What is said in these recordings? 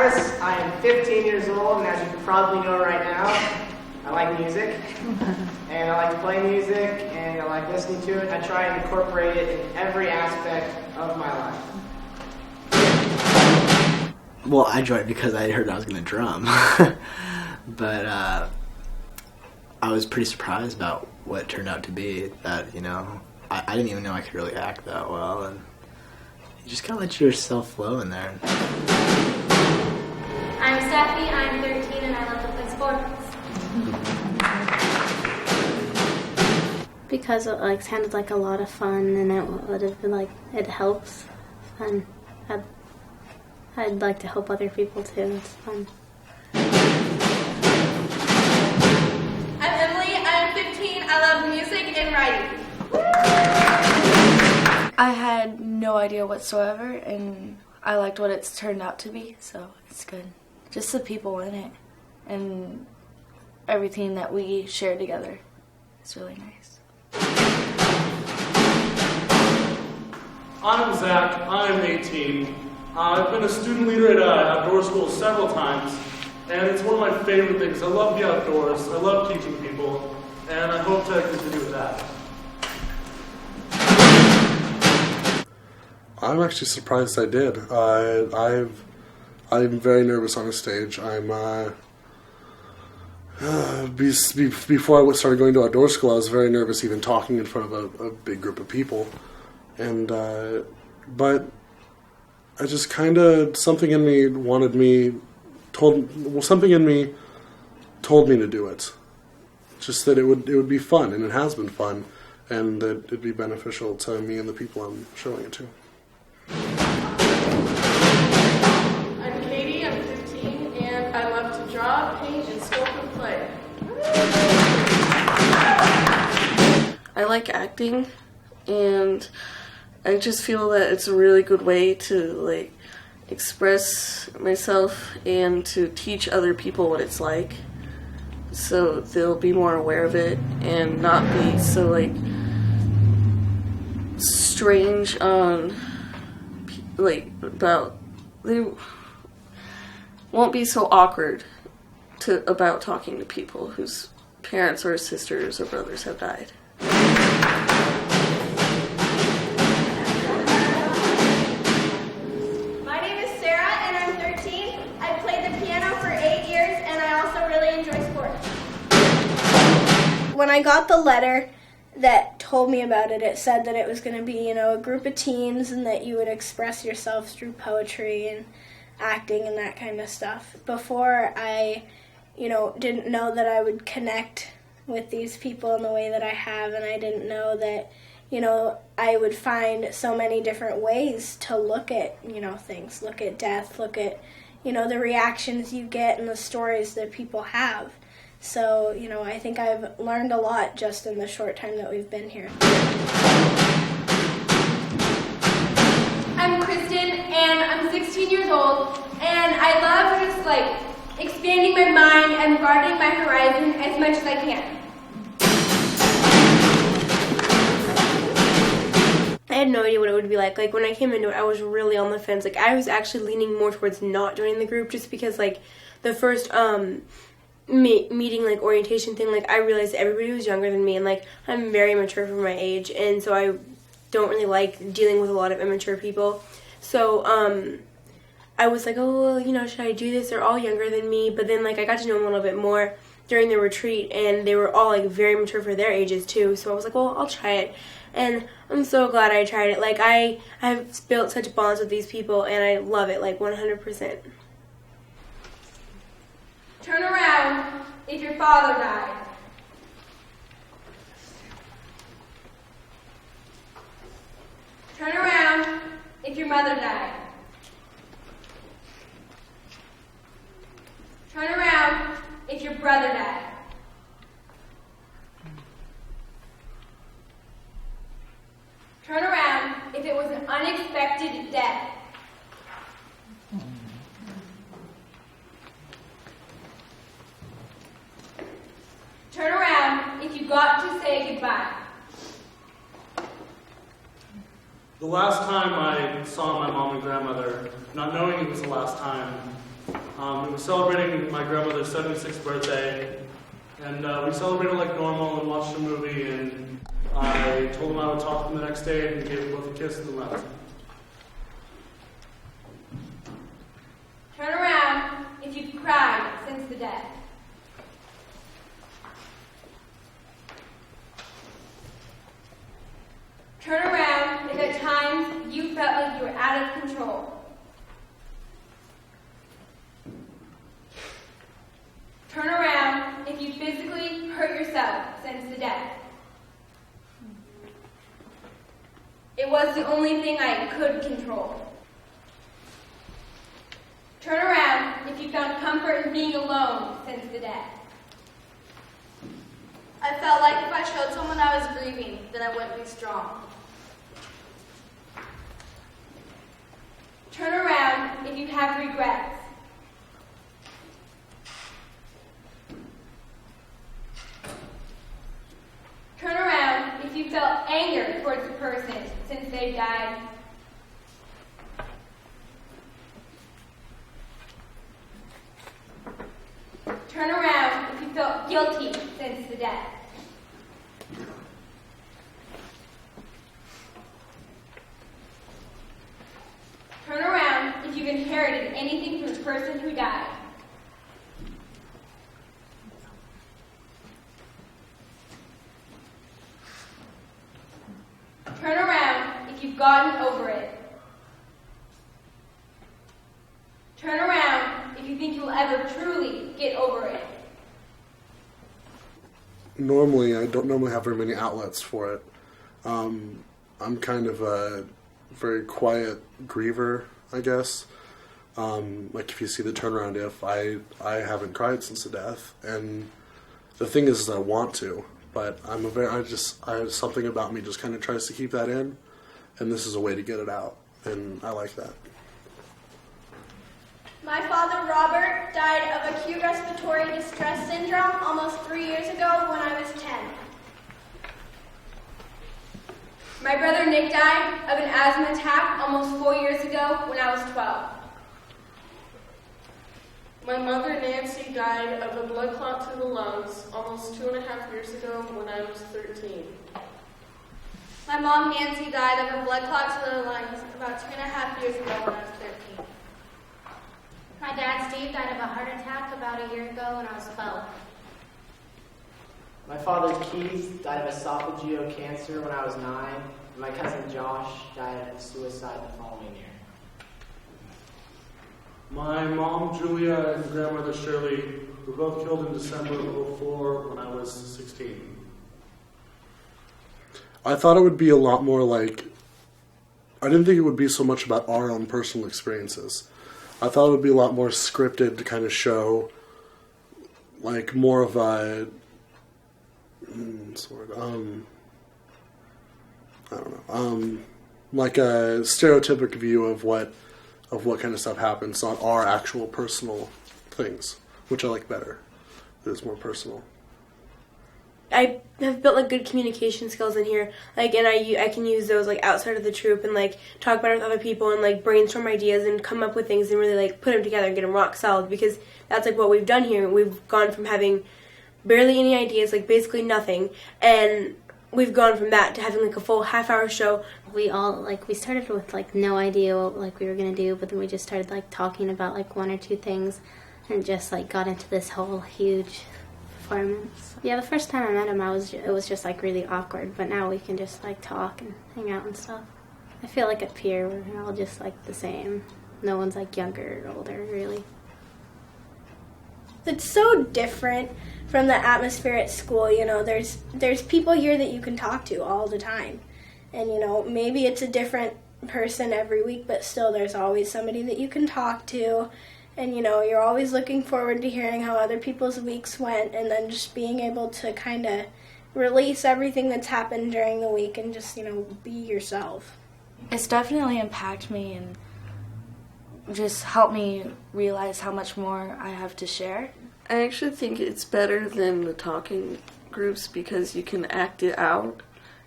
guitars. I am 15 years old, and as you probably know right now, I like music, and I like to play music, and I like listening to it. I try and incorporate it in every aspect of my life. Well, I joined because I heard I was going to drum, but I was pretty surprised about what it turned out to be. That, you know, I didn't even know I could really act that well, and you just gotta let yourself flow in there. I'm Steffi, I'm 13, and I love to play sports. Because it like sounded like a lot of fun, and it would have been like it helps, and I'd like to help other people too. It's fun. I'm Emily, I'm 15, I love music and writing. I had no idea whatsoever, and I liked what it's turned out to be, so it's good. Just the people in it, and everything that we share together. It's really nice. I'm Zach, I'm 18. I've been a student leader at outdoor school several times, and it's one of my favorite things. I love the outdoors, I love teaching people, and I hope to continue with that. I'm actually surprised I did. I'm very nervous on a stage. Before I started going to outdoor school, I was very nervous even talking in front of a big group of people. And but I just kind of, something in me told me to do it. Just that it would be fun, and it has been fun, and that it'd be beneficial to me and the people I'm showing it to. I'm Katie, I'm 15, and I love to draw, paint, and sculpt and play. I like acting, and I just feel that it's a really good way to like express myself and to teach other people what it's like, so they'll be more aware of it and not be so like strange on like about, they won't be so awkward about talking to people whose parents or sisters or brothers have died. My name is Sarah, and I'm 13. I've played the piano for 8 years, and I also really enjoy sports. When I got the letter that told me about it, it said that it was going to be, you know, a group of teens and that you would express yourself through poetry and acting and that kind of stuff. Before I, didn't know that I would connect with these people in the way that I have, and I didn't know that, I would find so many different ways to look at, things, look at death, look at, the reactions you get and the stories that people have. So, I think I've learned a lot just in the short time that we've been here. I'm Kristen, and I'm 16 years old, and I love just expanding my mind and broadening my horizon as much as I can. I had no idea what it would be like. Like, when I came into it, I was really on the fence. Like, I was actually leaning more towards not joining the group just because, the first, meeting, orientation thing, I realized everybody was younger than me, and, I'm very mature for my age, and so I don't really like dealing with a lot of immature people. So, I was like, oh, well, should I do this? They're all younger than me, but then, I got to know them a little bit more during the retreat, and they were all, very mature for their ages, too, so I was like, well, I'll try it, and I'm so glad I tried it. I've built such bonds with these people, and I love it, 100%. Turn around if your father died. Turn around if your mother died. Turn around if your brother died. Turn around if it was an unexpected death. Turn around if you got to say goodbye. The last time I saw my mom and grandmother, not knowing it was the last time, We were celebrating my grandmother's 76th birthday, and we celebrated like normal and watched a movie, and I told them I would talk to them the next day and gave them both a kiss and then left. Turn around if you've cried since the death. Turn around if at times you felt like you were out of control. Turn around if you physically hurt yourself since the death. It was the only thing I could control. Turn around if you found comfort in being alone since the death. I felt like if I showed someone I was grieving, then I wouldn't be strong. Turn around if you have regrets. Turn around if you felt anger towards a person since they've died. Turn around if you felt guilty since the death. Turn around if you've inherited anything from the person who died. Turn around if you've gotten over it. Turn around if you think you'll ever truly get over it. Normally, I don't normally have very many outlets for it. I'm kind of a very quiet griever, I guess. Like if you see the turnaround, if I haven't cried since the death, and the thing is I want to, but something about me just kind of tries to keep that in, and this is a way to get it out, and I like that. My father, Robert, died of acute respiratory distress syndrome almost 3 years ago when I was 10. My brother Nick died of an asthma attack almost 4 years ago when I was 12. My mother, Nancy, died of a blood clot to the lungs almost 2.5 years ago when I was 13. My mom, Nancy, died of a blood clot to the lungs about 2.5 years ago when I was 13. My dad, Steve, died of a heart attack about a year ago when I was 12. My father, Keith, died of esophageal cancer when I was 9. And my cousin, Josh, died of suicide the following year. My mom, Julia, and grandmother, Shirley, were both killed in December of 2004 when I was 16. I thought it would be a lot more like... I didn't think it would be so much about our own personal experiences. I thought it would be a lot more scripted to kind of show, like, more of a... I don't know. Like a stereotypic view of what kind of stuff happens, not our actual personal things, which I like better. It's more personal. I have built like good communication skills in here, like, and I can use those like outside of the troupe and like talk about it with other people and like brainstorm ideas and come up with things and really like put them together and get them rock solid, because that's like what we've done here. We've gone from having barely any ideas, like basically nothing, and we've gone from that to having like a full half-hour show. We started with like no idea what like we were gonna do, but then we just started like talking about like one or two things, and just like got into this whole huge performance. Yeah, the first time I met him, it was just like really awkward, but now we can just like talk and hang out and stuff. I feel like up here we're all just like the same. No one's like younger or older, really. It's so different from the atmosphere at school. You know, there's people here that you can talk to all the time, and you know, maybe it's a different person every week, but still there's always somebody that you can talk to, and you know, you're always looking forward to hearing how other people's weeks went, and then just being able to kind of release everything that's happened during the week and just, you know, be yourself. It's definitely impacted me and just helped me realize how much more I have to share. I actually think it's better than the talking groups because you can act it out,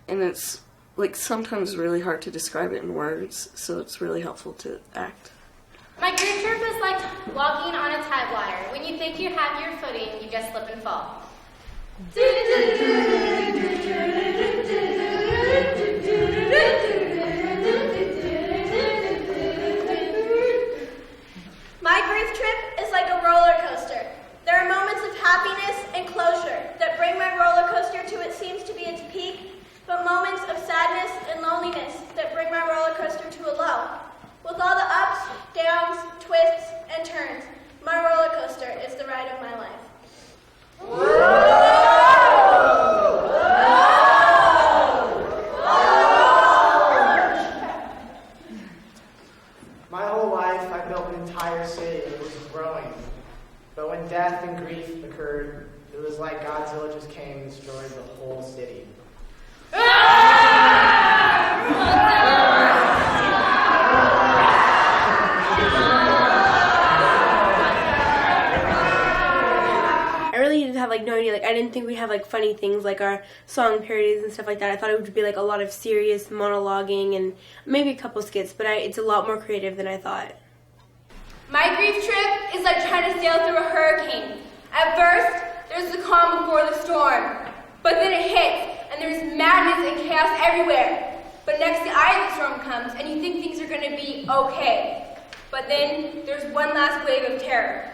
and it's like sometimes really hard to describe it in words, so it's really helpful to act. My group trip is like walking on a tight wire. When you think you have your footing, you just slip and fall. My grief trip is like a roller coaster. There are moments of happiness and closure that bring my roller coaster to what seems to be its peak, but moments of sadness and loneliness that bring my roller coaster to a low. With all the ups, downs, twists, and turns, my roller coaster is the ride of my life. My whole life, I built an entire city that was growing. But when death and grief occurred, it was like Godzilla just came and destroyed the whole city. I really didn't have like no idea. Like I didn't think we'd have like funny things like our song parodies and stuff like that. I thought it would be like a lot of serious monologuing and maybe a couple skits, but it's a lot more creative than I thought. My grief trip is like trying to sail through a hurricane. At first, there's the calm before the storm, but then it hits, and there's madness and chaos everywhere. But next, the eye of the storm comes, and you think things are going to be okay. But then, there's one last wave of terror.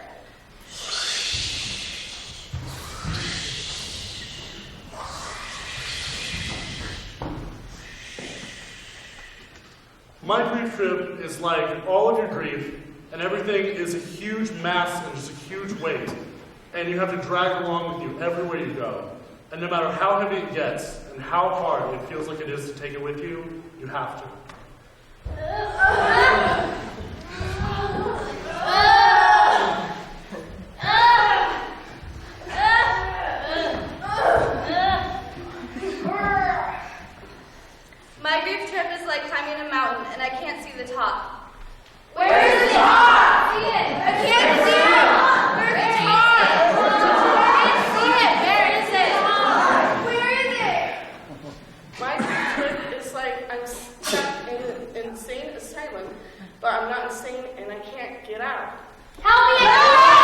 My grief trip is like all of your grief, and everything is a huge mass and just a huge weight. And you have to drag along with you everywhere you go. And no matter how heavy it gets and how hard it feels like it is to take it with you, you have to. My grief trip is like climbing a mountain, and I can't see the top. Where is the top? See it. I can't see it. Where's the top? I can't see it. Where is it? Where is it? My trip is like I'm stuck in an insane asylum, but I'm not insane and I can't get out. Help me out!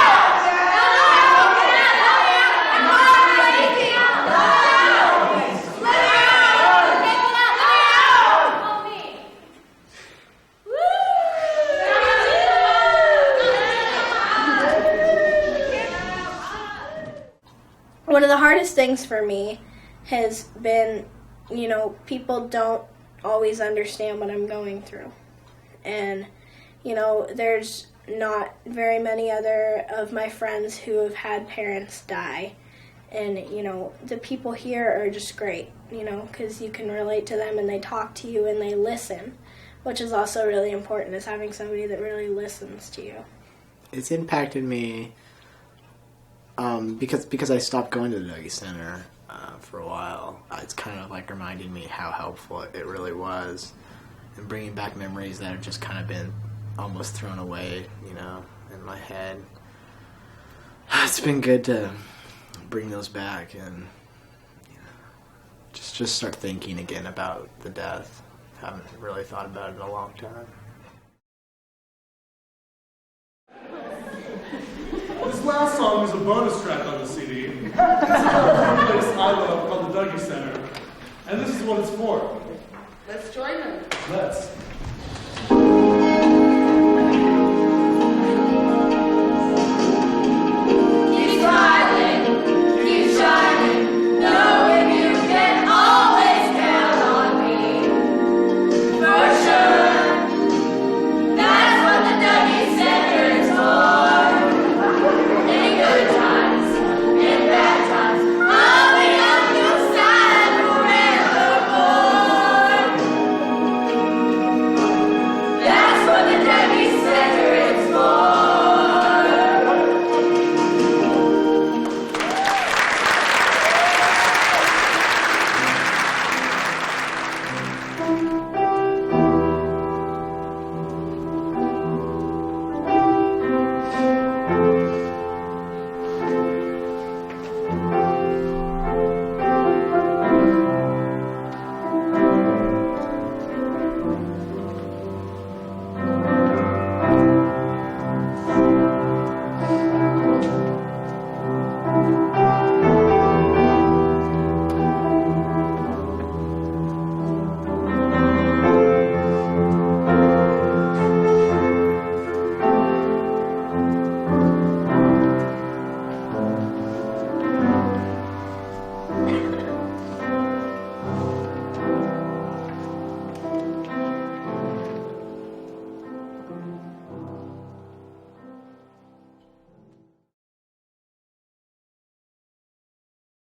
One of the hardest things for me has been, people don't always understand what I'm going through. And, there's not very many other of my friends who have had parents die. And, the people here are just great, because you can relate to them and they talk to you and they listen, which is also really important, is having somebody that really listens to you. It's impacted me because I stopped going to the Dougie Center for a while. It's kind of like reminding me how helpful it really was, and bringing back memories that have just kind of been almost thrown away, in my head. It's been good to bring those back and just start thinking again about the death. Haven't really thought about it in a long time. This last song is a bonus track on the CD. It's about a place I love called the Dougie Center. And this is what it's for. Let's join them. Let's. Keep smiling, keep shining, knowing you can always count on me. For sure, that's what the Dougie Center is for. In good times, in bad times, I'll be on your side forevermore. That's what the Dougie Center is for.